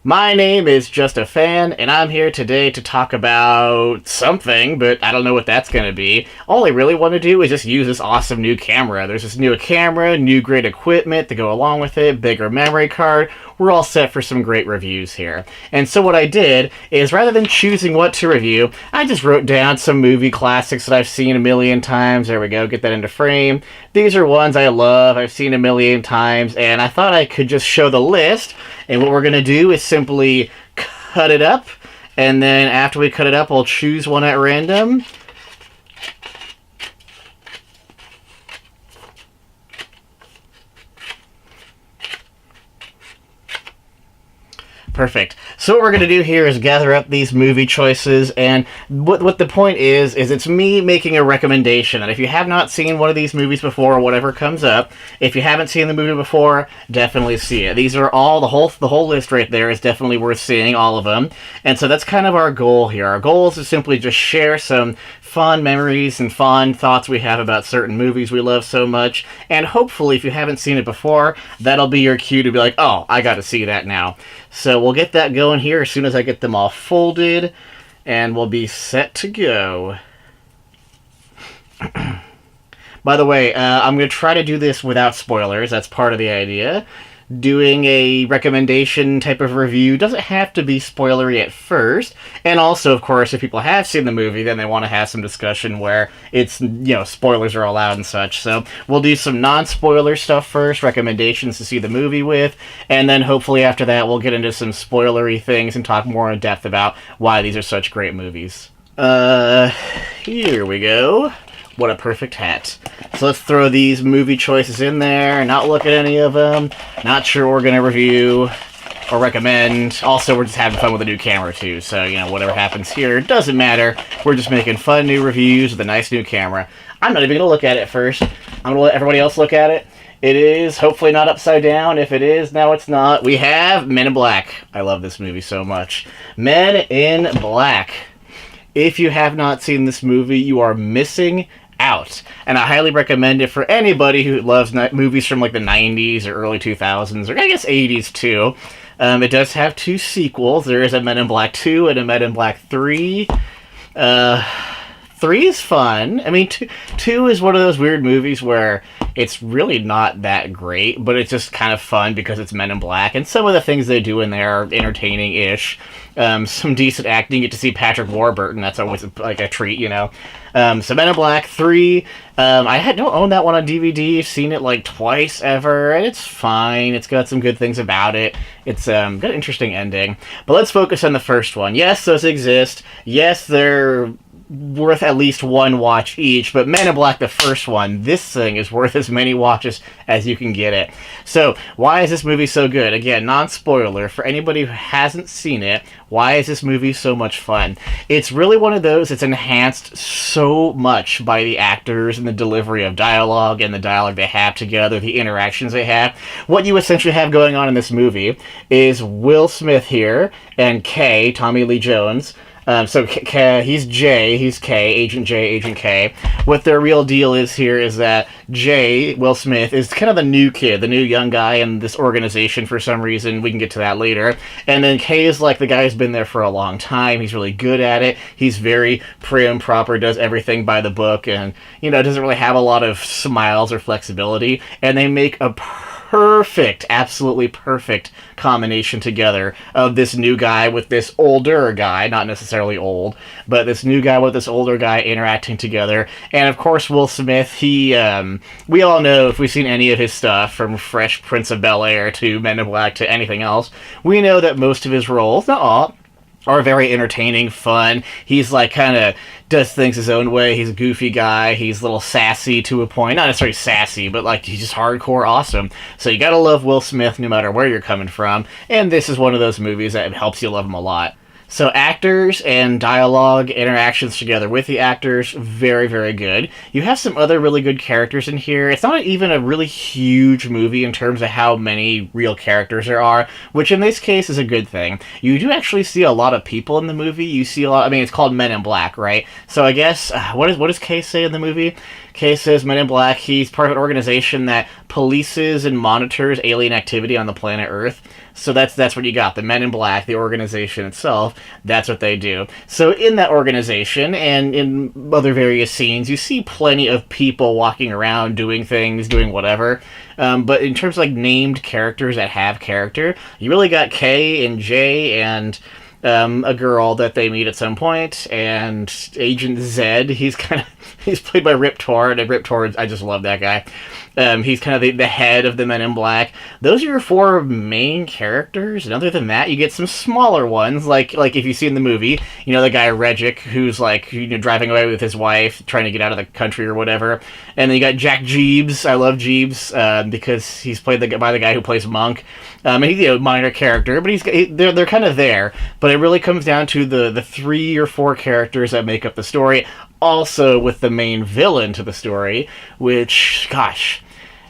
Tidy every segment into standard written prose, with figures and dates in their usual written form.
My name is Just a Fan, and I'm here today to talk about something, but I don't know what that's going to be. All I really want to do is just use this awesome new camera. There's this new camera, new great equipment to go along with it, bigger memory card. We're all set for some great reviews here. And so what I did is, rather than choosing what to review, I just wrote down some movie classics that I've seen a million times. There we go, get that into frame. These are ones I love, I've seen a million times, and I thought I could just show the list. And what we're going to do is simply cut it up, and then after we cut it up, we'll choose one at random. Perfect. So what we're going to do here is gather up these movie choices, and what the point is it's me making a recommendation. And if you have not seen one of these movies before, or whatever comes up, if you haven't seen the movie before, definitely see it. These are all, the whole list right there is definitely worth seeing, all of them. And so that's kind of our goal here. Our goal is to simply just share some fond memories and fond thoughts we have about certain movies we love so much. And hopefully, if you haven't seen it before, that'll be your cue to be like, oh, I got to see that now. So we'll get that going here as soon as I get them all folded, and we'll be set to go. By the way, I'm going to try to do this without spoilers. That's part of the idea. Doing a recommendation type of review doesn't have to be spoilery at first. And also, of course, if people have seen the movie, then they want to have some discussion where it's, spoilers are allowed and such. So we'll do some non-spoiler stuff first, recommendations to see the movie with, and then hopefully after that we'll get into some spoilery things and talk more in depth about why these are such great movies. Here we go. What a perfect hat. So let's throw these movie choices in there, not look at any of them, not sure what we're going to review or recommend. Also, we're just having fun with a new camera too, so, whatever happens here, doesn't matter. We're just making fun new reviews with a nice new camera. I'm not even going to look at it first. I'm going to let everybody else look at it. It is hopefully not upside down. If it is, now it's not. We have Men in Black. I love this movie so much. Men in Black. If you have not seen this movie, you are missing out. And I highly recommend it for anybody who loves movies from like the 90s or early 2000s, or I guess 80s too. It does have two sequels. There is a Men in Black 2 and a Men in Black 3. 3 is fun. I mean, 2 is one of those weird movies where it's really not that great, but it's just kind of fun because it's Men in Black, and some of the things they do in there are entertaining-ish. Some decent acting. You get to see Patrick Warburton. That's always like a treat, So Men in Black 3, I don't own that one on DVD. I've seen it like twice ever, and it's fine. It's got some good things about it. It's got an interesting ending. But let's focus on the first one. Yes, those exist. Yes, they're worth at least one watch each, but Men in Black, the first one, this thing is worth as many watches as you can get it. So, why is this movie so good? Again, non-spoiler, for anybody who hasn't seen it, why is this movie so much fun? It's really one of those that's enhanced so much by the actors and the delivery of dialogue and the dialogue they have together, the interactions they have. What you essentially have going on in this movie is Will Smith here and K, Tommy Lee Jones. He's J, he's K, Agent J, Agent K. What their real deal is here is that J, Will Smith, is kind of the new kid, the new young guy in this organization for some reason. We can get to that later. And then K is like the guy who's been there for a long time. He's really good at it. He's very prim, proper, does everything by the book, and, doesn't really have a lot of smiles or flexibility. And they make a perfect, absolutely perfect combination together of this new guy with this older guy, not necessarily old, but this new guy with this older guy interacting together. And of course, Will Smith, we all know, if we've seen any of his stuff, from Fresh Prince of Bel-Air to Men in Black to anything else, we know that most of his roles, not all, are very entertaining, fun. He's like kind of does things his own way. He's a goofy guy. He's a little sassy to a point. Not necessarily sassy, but like he's just hardcore awesome. So you gotta love Will Smith no matter where you're coming from. And this is one of those movies that helps you love him a lot. So actors and dialogue, interactions together with the actors, very, very good. You have some other really good characters in here. It's not even a really huge movie in terms of how many real characters there are, which in this case is a good thing. You do actually see a lot of people in the movie. You see a lot, it's called Men in Black, right? So I guess, what does Kay say in the movie? Kay says Men in Black, he's part of an organization that polices and monitors alien activity on the planet Earth. So that's what you got. The Men in Black, the organization itself, that's what they do. So in that organization and in other various scenes, you see plenty of people walking around doing things, doing whatever. But in terms of like named characters that have character, you really got K and J and a girl that they meet at some point, and Agent Zed. He's played by Rip Torn, and Rip Torn, I just love that guy. He's kind of the head of the Men in Black. Those are your four main characters, and other than that, you get some smaller ones, like if you see in the movie, you know, the guy Regic, who's like, you know, driving away with his wife, trying to get out of the country or whatever. And then you got Jack Jeebs. I love Jeebs because he's played by the guy who plays Monk. And he's a minor character, but they're kind of there. But it really comes down to the 3 or 4 characters that make up the story. Also with the main villain to the story, which, gosh,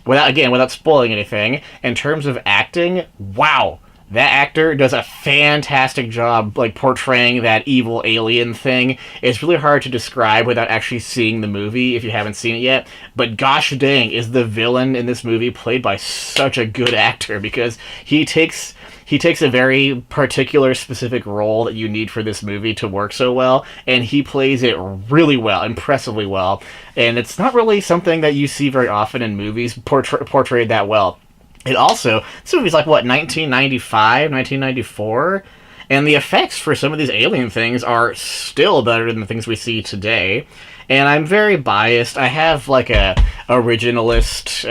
without spoiling anything, in terms of acting, wow, that actor does a fantastic job, like, portraying that evil alien thing. It's really hard to describe without actually seeing the movie if you haven't seen it yet. But gosh dang, is the villain in this movie played by such a good actor, because he takes a very particular, specific role that you need for this movie to work so well, and he plays it really well, impressively well. And it's not really something that you see very often in movies portrayed that well. It also, this movie's like, what, 1995, 1994? And the effects for some of these alien things are still better than the things we see today. And I'm very biased. I have, like, a originalist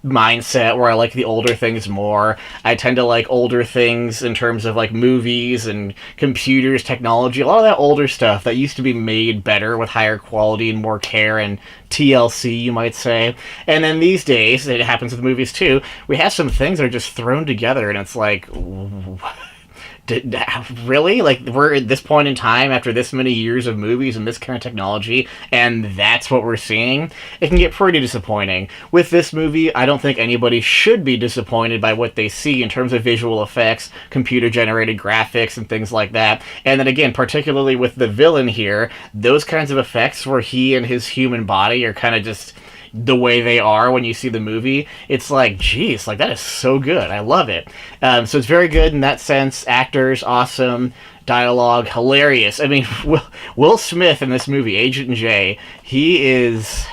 mindset where I like the older things more. I tend to like older things in terms of like movies and computers, technology, a lot of that older stuff that used to be made better with higher quality and more care and TLC, you might say. And then these days, it happens with movies too, we have some things that are just thrown together and it's like, really? Like, we're at this point in time after this many years of movies and this kind of technology, and that's what we're seeing? It can get pretty disappointing. With this movie, I don't think anybody should be disappointed by what they see in terms of visual effects, computer-generated graphics, and things like that. And then again, particularly with the villain here, those kinds of effects where he and his human body are kind of just the way they are when you see the movie, it's like, geez, like, that is so good. I love it. So it's very good in that sense. Actors, awesome. Dialogue, hilarious. I mean, Will Smith in this movie, Agent J, he is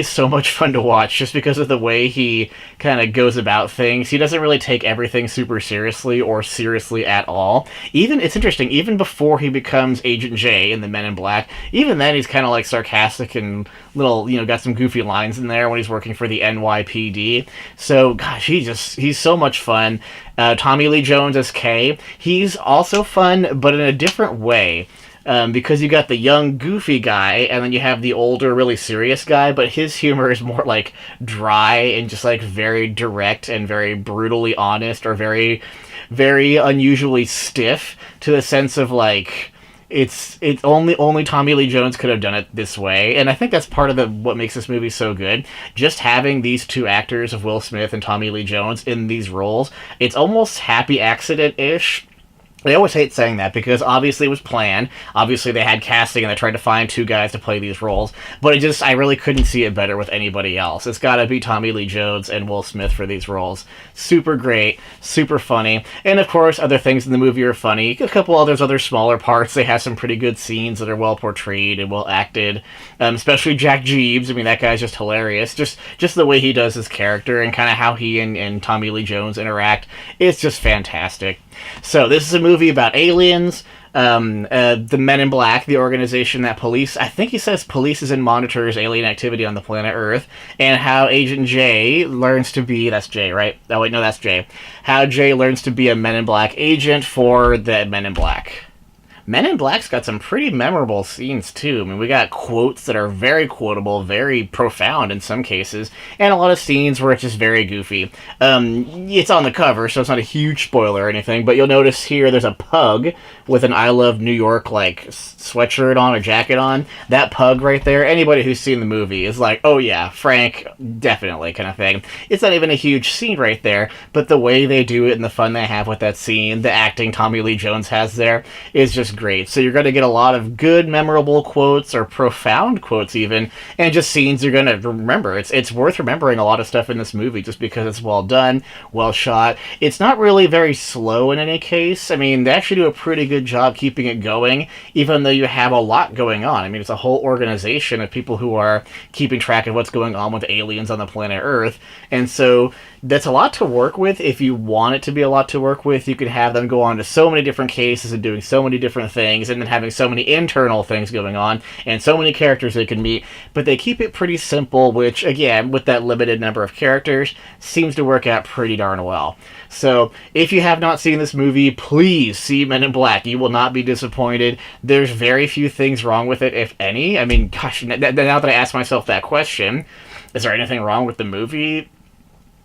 so much fun to watch just because of the way he kind of goes about things. He doesn't really take everything super seriously or seriously at all. It's interesting, even before he becomes Agent J in the Men in Black, even then he's kind of like sarcastic and little, got some goofy lines in there when he's working for the NYPD. So, gosh, he's so much fun. Tommy Lee Jones as K, he's also fun, but in a different way. Because you got the young, goofy guy, and then you have the older, really serious guy, but his humor is more, like, dry and just, like, very direct and very brutally honest, or very, very unusually stiff, to the sense of, like, it's only Tommy Lee Jones could have done it this way, and I think that's part of what makes this movie so good. Just having these two actors of Will Smith and Tommy Lee Jones in these roles, it's almost happy accident-ish. I always hate saying that because obviously it was planned. Obviously they had casting and they tried to find two guys to play these roles. But I really couldn't see it better with anybody else. It's gotta be Tommy Lee Jones and Will Smith for these roles. Super great, super funny. And of course, other things in the movie are funny. A couple other smaller parts. They have some pretty good scenes that are well portrayed and well acted. Especially Jack Jeebs. I mean, that guy's just hilarious. Just the way he does his character and kind of how he and Tommy Lee Jones interact. It's just fantastic. So this is a movie about aliens, the Men in Black, the organization that polices and monitors alien activity on the planet Earth, and how Agent J learns to be, that's J, right? Oh wait, no, that's J. How J learns to be a Men in Black agent for the Men in Black. Men in Black's got some pretty memorable scenes, too. I mean, we got quotes that are very quotable, very profound in some cases, and a lot of scenes where it's just very goofy. It's on the cover, so it's not a huge spoiler or anything, but you'll notice here there's a pug with an I Love New York, like, sweatshirt on or jacket on. That pug right there, anybody who's seen the movie is like, oh yeah, Frank, definitely, kind of thing. It's not even a huge scene right there, but the way they do it and the fun they have with that scene, the acting Tommy Lee Jones has there, is just great. So you're going to get a lot of good, memorable quotes or profound quotes even, and just scenes you're going to remember. It's worth remembering a lot of stuff in this movie just because it's well done, well shot. It's not really very slow in any case. I mean, they actually do a pretty good job keeping it going, even though you have a lot going on. I mean, it's a whole organization of people who are keeping track of what's going on with aliens on the planet Earth, and so that's a lot to work with. If you want it to be a lot to work with, you can have them go on to so many different cases and doing so many different things, and then having so many internal things going on and so many characters they can meet. But they keep it pretty simple, which again, with that limited number of characters, seems to work out pretty darn well. So if you have not seen this movie, please see Men in Black. You will not be disappointed. There's very few things wrong with it, if any. I mean, gosh, now that I ask myself that question, is there anything wrong with the movie?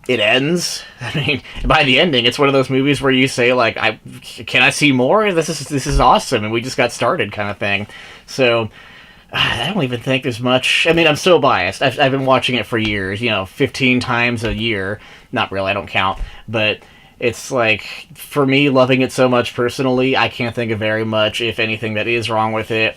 It ends. I mean, by the ending, it's one of those movies where you say, like, can I see more? This is awesome, and we just got started, kind of thing. So I don't even think there's much. I mean, I'm so biased. I've been watching it for years. 15 times a year. Not really. I don't count, but it's like, for me, loving it so much personally, I can't think of very much, if anything, that is wrong with it.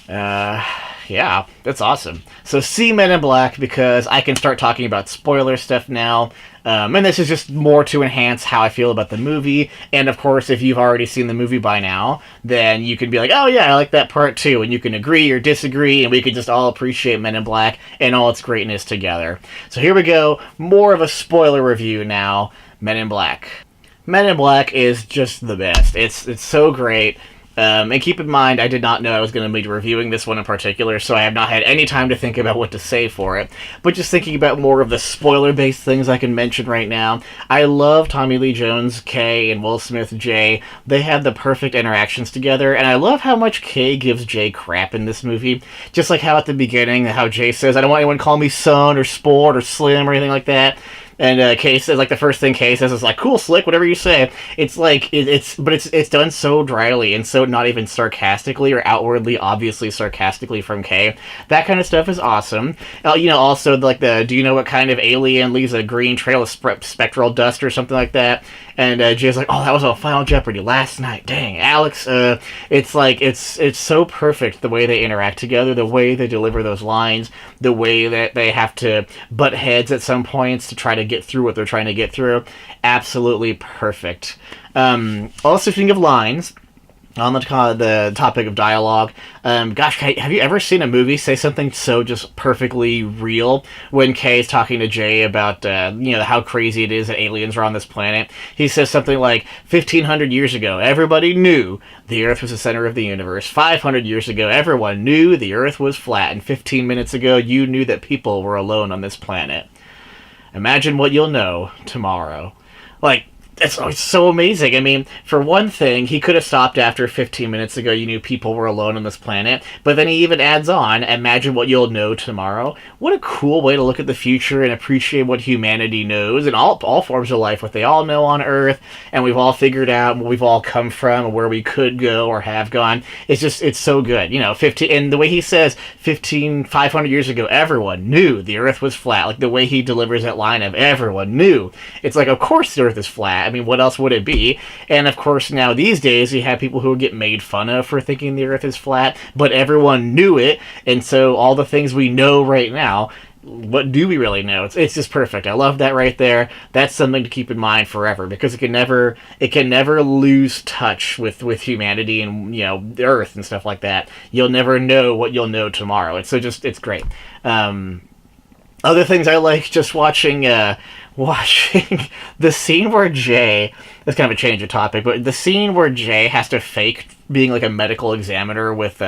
Yeah, that's awesome. So see Men in Black, because I can start talking about spoiler stuff now. And this is just more to enhance how I feel about the movie. And of course, if you've already seen the movie by now, then you can be like, oh yeah, I like that part too. And you can agree or disagree, and we can just all appreciate Men in Black and all its greatness together. So here we go. More of a spoiler review now. Men in Black. Men in Black is just the best. It's so great. And keep in mind, I did not know I was going to be reviewing this one in particular, so I have not had any time to think about what to say for it. But just thinking about more of the spoiler-based things I can mention right now, I love Tommy Lee Jones, Kay, and Will Smith, Jay. They have the perfect interactions together, and I love how much Kay gives Jay crap in this movie. Just like how at the beginning, how Jay says, I don't want anyone to call me son or sport or slim or anything like that. And Kay says, like, the first thing Kay says is like, cool, slick, whatever you say. It's like, it's done so dryly and so not even sarcastically or outwardly obviously sarcastically from Kay. That kind of stuff is awesome. Also, like, do you know what kind of alien leaves a green trail of spectral dust or something like that? And Jay's like, oh, that was on Final Jeopardy last night. Dang, Alex. It's like, it's so perfect the way they interact together, the way they deliver those lines, the way that they have to butt heads at some points to try to get through what they're trying to get through. Absolutely perfect. Also, speaking of lines, on the topic of dialogue, gosh, Kay, have you ever seen a movie say something so just perfectly real? When Kay is talking to Jay about, how crazy it is that aliens are on this planet, he says something like, 1,500 years ago, everybody knew the Earth was the center of the universe. 500 years ago, everyone knew the Earth was flat. And 15 minutes ago, you knew that people were alone on this planet. Imagine what you'll know tomorrow. Like, it's so amazing. I mean, for one thing, he could have stopped after 15 minutes ago. You knew people were alone on this planet. But then he even adds on, imagine what you'll know tomorrow. What a cool way to look at the future and appreciate what humanity knows and all forms of life, what they all know on Earth, and we've all figured out where we've all come from and where we could go or have gone. It's so good. 15, and the way he says 500 years ago, everyone knew the Earth was flat. Like, the way he delivers that line of everyone knew. It's like, of course the Earth is flat. I mean, what else would it be? And of course, now these days, you have people who get made fun of for thinking the Earth is flat, but everyone knew it, and so all the things we know right now, what do we really know? It's just perfect. I love that right there. That's something to keep in mind forever, because it can never lose touch with humanity and the Earth and stuff like that. You'll never know what you'll know tomorrow. It's great. Other things I like, just watching the scene where Jay, that's kind of a change of topic, but the scene where Jay has to fake being like a medical examiner with,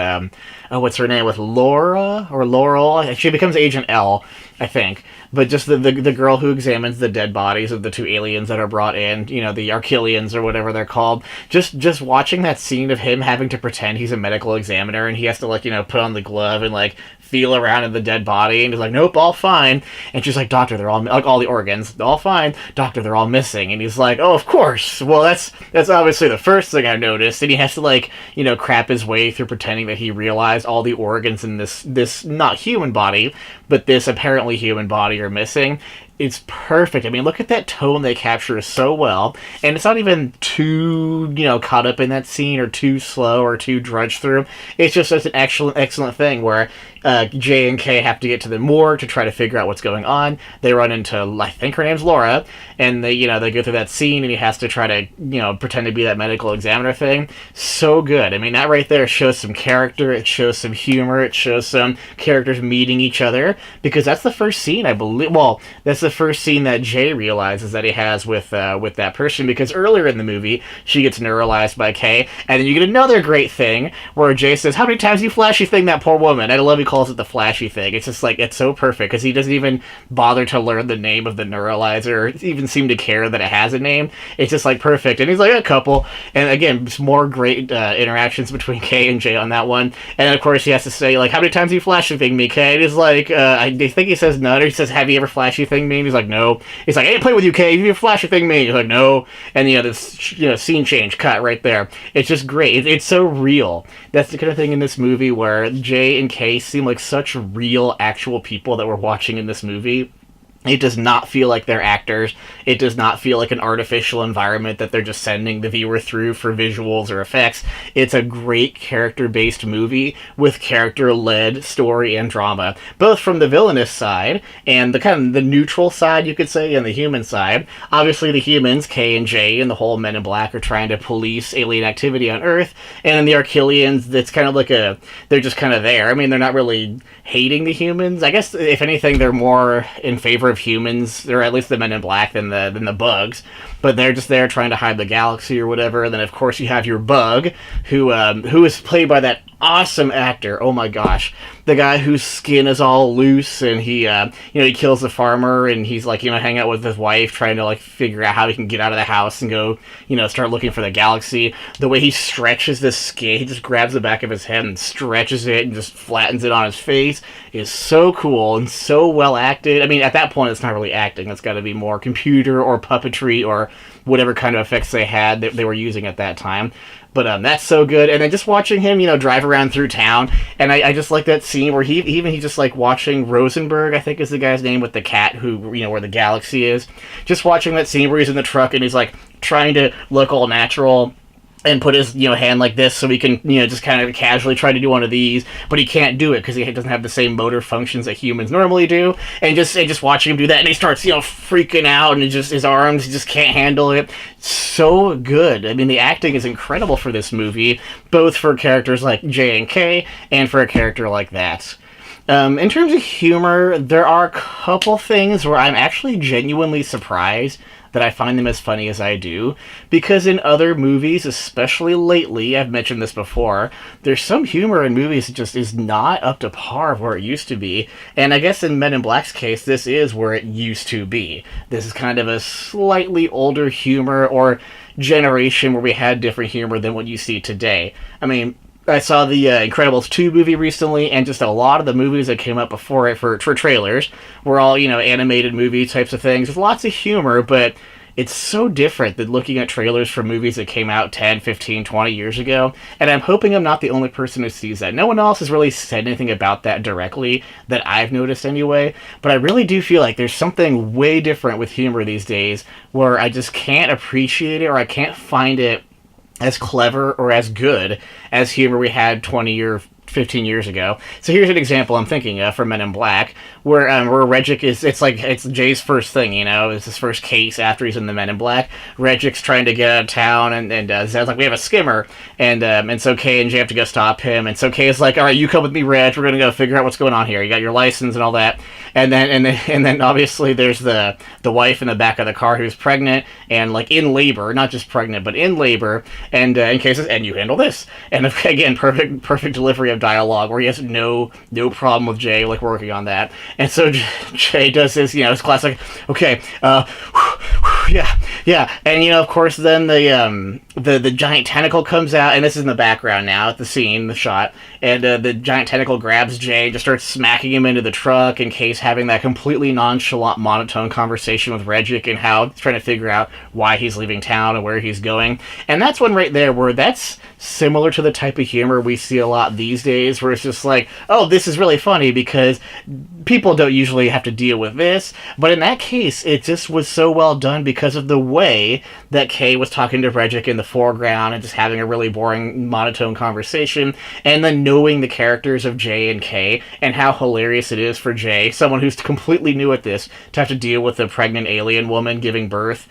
what's her name, with Laura or Laurel? She becomes Agent L, I think. But just the girl who examines the dead bodies of the two aliens that are brought in, the Archelians or whatever they're called. Just watching that scene of him having to pretend he's a medical examiner, and he has to put on the glove and feel around in the dead body, and he's like, nope, all fine. And she's like, doctor, they're all, all the organs, all fine. Doctor, they're all missing. And he's like, oh, of course. Well, that's obviously the first thing I noticed. And he has to crap his way through pretending that he realized all the organs in this not human body, but this apparently human body are missing. it's perfect. I mean, look at that tone they capture so well, and it's not even too, caught up in that scene or too slow or too drudged through. It's just such an excellent thing where Jay and Kay have to get to the morgue to try to figure out what's going on. They run into, I think her name's Laura, and they go through that scene, and he has to try to, pretend to be that medical examiner thing. So good. I mean, that right there shows some character, it shows some humor, it shows some characters meeting each other, because that's the first scene, I believe, well, that's the first scene that Jay realizes that he has with that person, because earlier in the movie, she gets neuralized by Kay, and then you get another great thing, where Jay says, how many times you flashy thing that poor woman? I love he calls it the flashy thing. It's just like, it's so perfect, because he doesn't even bother to learn the name of the neuralizer, or even seem to care that it has a name. It's just like perfect, and he's like, a couple, and again, more great interactions between Kay and Jay on that one, and then of course he has to say, like, how many times you flashy thing me, Kay? And he's like, I think he says none, or he says, have you ever flashy thing me? And he's like, no. He's like, I ain't play with you, Kay. Have you ever flashy thing me? He's like, no. And this scene change cut right there. It's just great. It's so real. That's the kind of thing in this movie where Jay and Kay seem like such real, actual people that we're watching in this movie. It does not feel like they're actors. It does not feel like an artificial environment that they're just sending the viewer through for visuals or effects. It's a great character-based movie with character-led story and drama, both from the villainous side and the kind of the neutral side, you could say, and the human side. Obviously, the humans, Kay and Jay, and the whole Men in Black are trying to police alien activity on Earth, and in the Arquillians, it's kind of like they're just kind of there. I mean, they're not really hating the humans. I guess, if anything, they're more in favor of humans, or at least the Men in Black, than the bugs, but they're just there trying to hide the galaxy or whatever. And then of course you have your Bug, who is played by that awesome actor. Oh my gosh, the guy whose skin is all loose, and he he kills the farmer, and he's like hanging out with his wife, trying to like figure out how he can get out of the house and go start looking for the galaxy. The way he stretches the skin, he just grabs the back of his head and stretches it and just flattens it on his face, is so cool and so well acted. I mean, at that point it's not really acting, it's got to be more computer or puppetry or whatever kind of effects they had that they were using at that time. But that's so good. And then just watching him, drive around through town, and I just like that scene where he just like watching Rosenberg, I think is the guy's name, with the cat who, where the galaxy is. Just watching that scene where he's in the truck and he's like trying to look all natural and put his hand like this so he can just kind of casually try to do one of these, but he can't do it because he doesn't have the same motor functions that humans normally do. And just watching him do that, and he starts freaking out, and his arms, he just can't handle it. So good. I mean, the acting is incredible for this movie, both for characters like J and K and for a character like that. In terms of humor, there are a couple things where I'm actually genuinely surprised that I find them as funny as I do, because in other movies, especially lately, I've mentioned this before, there's some humor in movies that just is not up to par of where it used to be, and I guess in Men in Black's case, this is where it used to be. This is kind of a slightly older humor, or generation where we had different humor than what you see today. I mean, I saw the Incredibles 2 movie recently, and just a lot of the movies that came out before it for trailers were all, animated movie types of things with lots of humor, but it's so different than looking at trailers for movies that came out 10, 15, 20 years ago, and I'm hoping I'm not the only person who sees that. No one else has really said anything about that directly, that I've noticed anyway, but I really do feel like there's something way different with humor these days, where I just can't appreciate it, or I can't find it as clever or as good as humor we had 20 or 15 years ago. So here's an example I'm thinking of for Men in Black, where Reggic it's Jay's first thing, it's his first case after he's in the Men in Black. Reggic's trying to get out of town, and Zed's like, we have a skimmer, and so Kay and Jay have to go stop him, and so Kay is like, all right, you come with me, Reg, we're gonna go figure out what's going on here. You got your license and all that, and then obviously there's the wife in the back of the car who's pregnant and like in labor, not just pregnant but in labor, and Kay says, and you handle this, and again, perfect delivery of dialogue where he has no problem with Jay like working on that. And so Jay does his his classic, okay, Yeah, yeah, and of course, then the giant tentacle comes out, and this is in the background now at the scene, the shot, and the giant tentacle grabs Jay, and just starts smacking him into the truck, and Kay's having that completely nonchalant, monotone conversation with Regik, and how he's trying to figure out why he's leaving town and where he's going, and that's one right there where that's similar to the type of humor we see a lot these days, where it's just like, oh, this is really funny because people don't usually have to deal with this, but in that case, it just was so well done because of the way that Kay was talking to Regik in the foreground and just having a really boring, monotone conversation, and then knowing the characters of Jay and Kay and how hilarious it is for Jay, someone who's completely new at this, to have to deal with a pregnant alien woman giving birth.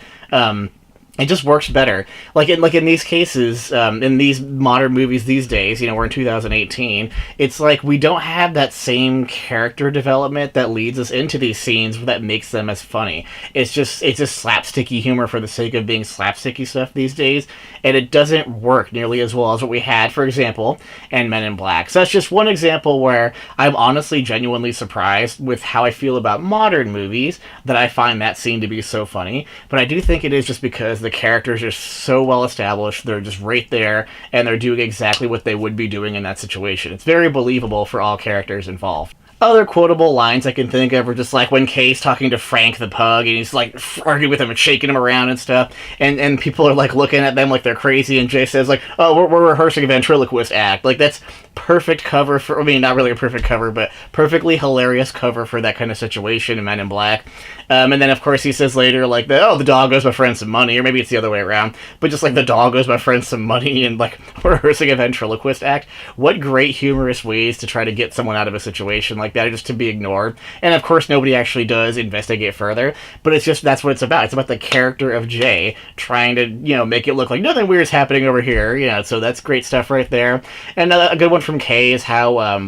It just works better. Like in these cases, in these modern movies these days, we're in 2018. It's like we don't have that same character development that leads us into these scenes that makes them as funny. It's just slapsticky humor for the sake of being slapsticky stuff these days, and it doesn't work nearly as well as what we had, for example, in Men in Black. So that's just one example where I'm honestly genuinely surprised with how I feel about modern movies that I find that scene to be so funny. But I do think it is just because the characters are so well established, they're just right there, and they're doing exactly what they would be doing in that situation. It's very believable for all characters involved. Other quotable lines I can think of are just like when Kay's talking to Frank the pug, and he's like arguing with him and shaking him around and stuff, and people are like looking at them like they're crazy, and Jay says like, oh, we're rehearsing a ventriloquist act. Like, that's perfect cover for, I mean, not really a perfect cover, but perfectly hilarious cover for that kind of situation in Men in Black. And then, of course, he says later, like, the dog owes my friend some money, or maybe it's the other way around, but just like, the dog owes my friend some money, and like, we're rehearsing a ventriloquist act. What great humorous ways to try to get someone out of a situation like that, just to be ignored. And of course, nobody actually does investigate further, but it's just, that's what it's about. It's about the character of Jay trying to, make it look like nothing weird is happening over here, so that's great stuff right there. And a good one from Kay is how,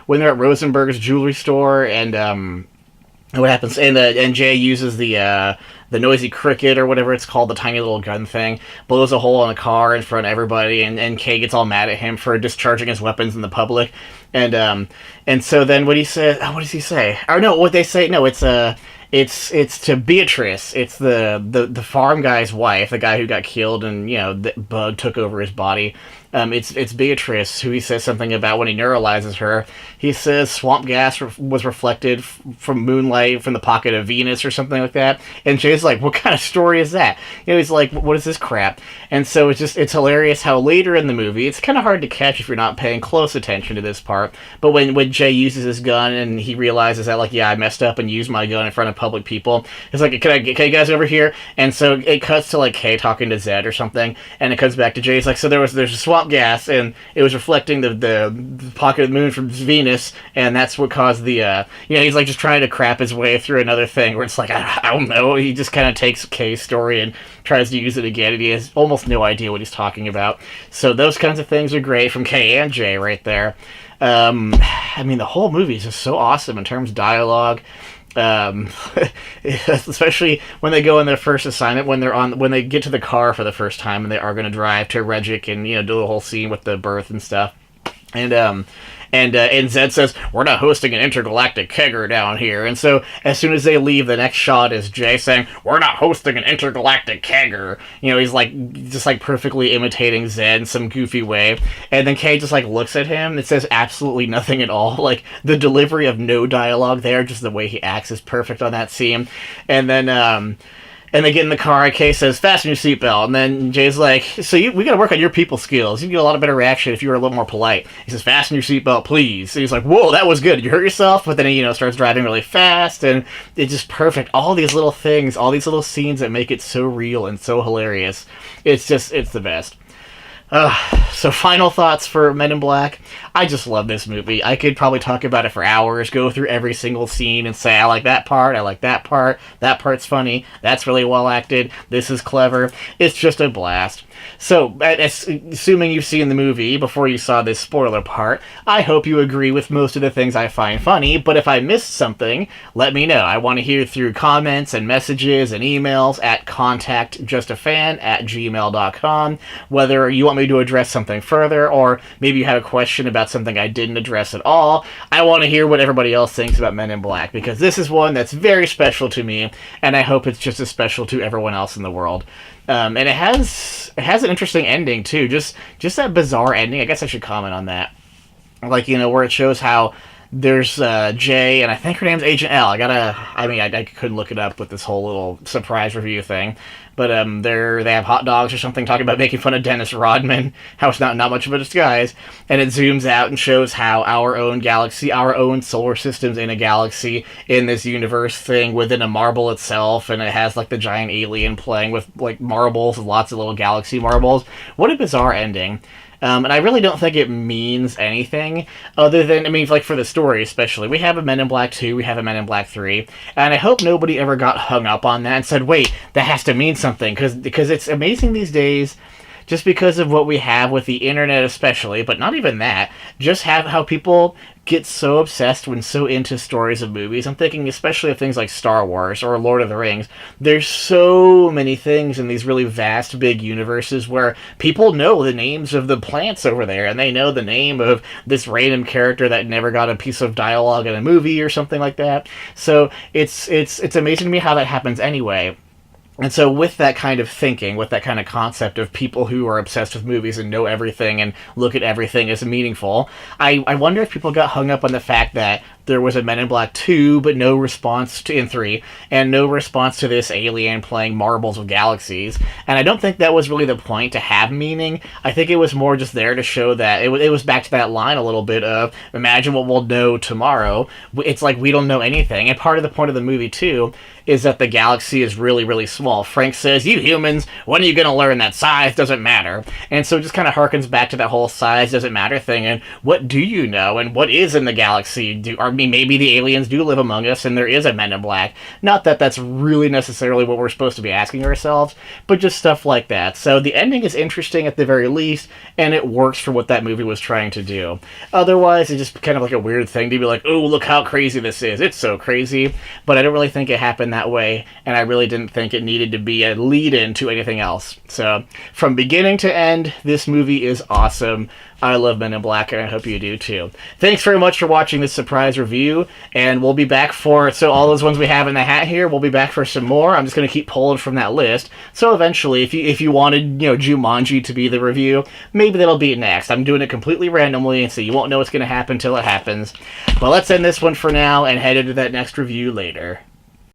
when they're at Rosenberg's jewelry store, and, what happens, and Jay uses the noisy cricket or whatever it's called, the tiny little gun thing, blows a hole in the car in front of everybody, and Kay gets all mad at him for discharging his weapons in the public, and so then what does he say? Or no, what they say? No, it's to Beatrice. It's the farm guy's wife, the guy who got killed, and the bug took over his body. It's Beatrice who he says something about when he neuralizes her. He says swamp gas was reflected from moonlight from the pocket of Venus or something like that. And Jay's like, what kind of story is that? He's like, what is this crap? And so it's hilarious how later in the movie, it's kind of hard to catch if you're not paying close attention to this part, but when Jay uses his gun and he realizes that, like, yeah, I messed up and used my gun in front of public people, it's like, can you guys over here? And so it cuts to like Kay talking to Zed or something, and it comes back to Jay's like, so there's a swamp gas, and it was reflecting the pocket of the moon from Venus, and that's what caused the he's like just trying to crap his way through another thing where it's like, I don't know, he just kind of takes Kay's story and tries to use it again, and he has almost no idea what he's talking about. So those kinds of things are great from Kay and Jay right there. I mean, the whole movie is just so awesome in terms of dialogue. Especially when they go on their first assignment, when they get to the car for the first time and they are going to drive to Regik and do the whole scene with the birth and stuff, and Zed says, we're not hosting an intergalactic kegger down here. And so as soon as they leave, the next shot is Jay saying, we're not hosting an intergalactic kegger. He's like just like perfectly imitating Zed in some goofy way. And then Kay just like looks at him. It says absolutely nothing at all. Like, the delivery of no dialogue there, just the way he acts is perfect on that scene. And then they get in the car, Kay says, fasten your seatbelt. And then Jay's like, so we gotta work on your people skills. You get a lot of better reaction if you were a little more polite. He says, fasten your seatbelt, please. And he's like, whoa, that was good. Did you hurt yourself? But then he, starts driving really fast, and it's just perfect. All these little things, all these little scenes that make it so real and so hilarious. It's the best. So final thoughts for Men in Black. I just love this movie. I could probably talk about it for hours, go through every single scene and say, I like that part, that part's funny, that's really well acted, this is clever. It's just a blast. So, assuming you've seen the movie before you saw this spoiler part, I hope you agree with most of the things I find funny, but if I missed something, let me know. I want to hear through comments and messages and emails at contactjustafan@gmail.com, whether you want me to address something further, or maybe you have a question about something I didn't address at all. I want to hear what everybody else thinks about Men in Black, because this is one that's very special to me, and I hope it's just as special to everyone else in the world. And it has an interesting ending too. Just that bizarre ending. I guess I should comment on that. Like, where it shows how there's Jay, and I think her name's Agent L. I couldn't look it up with this whole little surprise review thing. But they have hot dogs or something, talking about making fun of Dennis Rodman, how it's not much of a disguise. And it zooms out and shows how our own galaxy, our own solar system's in a galaxy in this universe thing within a marble itself. And it has like the giant alien playing with like marbles, lots of little galaxy marbles. What a bizarre ending. And I really don't think it means anything other than, like for the story especially. We have a Men in Black 2, we have a Men in Black 3, and I hope nobody ever got hung up on that and said, wait, that has to mean something, because it's amazing these days, just because of what we have with the internet especially, but not even that, just have how people get so obsessed when so into stories of movies. I'm thinking especially of things like Star Wars or Lord of the Rings. There's so many things in these really vast, big universes where people know the names of the plants over there, and they know the name of this random character that never got a piece of dialogue in a movie or something like that. So it's amazing to me how that happens anyway. And so with that kind of thinking, with that kind of concept of people who are obsessed with movies and know everything and look at everything as meaningful, I wonder if people got hung up on the fact that there was a Men in Black 2, but no response in 3, and no response to this alien playing marbles with galaxies. And I don't think that was really the point, to have meaning. I think it was more just there to show that it was back to that line a little bit of, imagine what we'll know tomorrow. It's like we don't know anything. And part of the point of the movie, too, is that the galaxy is really, really small. Frank says, you humans, when are you going to learn that size doesn't matter? And so it just kind of harkens back to that whole size doesn't matter thing, and what do you know, and what is in the galaxy? Maybe the aliens do live among us, and there is a Men in Black. Not that that's really necessarily what we're supposed to be asking ourselves, but just stuff like that. So the ending is interesting at the very least, and it works for what that movie was trying to do. Otherwise, it's just kind of like a weird thing to be like, oh, look how crazy this is. It's so crazy. But I don't really think it happened that way, and I really didn't think it needed to be a lead-in to anything else. So, from beginning to end, this movie is awesome. I love Men in Black, and I hope you do too. Thanks very much for watching this surprise review, and we'll be back for, so all those ones we have in the hat here, we'll be back for some more. I'm just going to keep pulling from that list. So eventually, if you wanted, Jumanji to be the review, maybe that'll be next. I'm doing it completely randomly, so you won't know what's going to happen till it happens. Well, let's end this one for now and head into that next review later.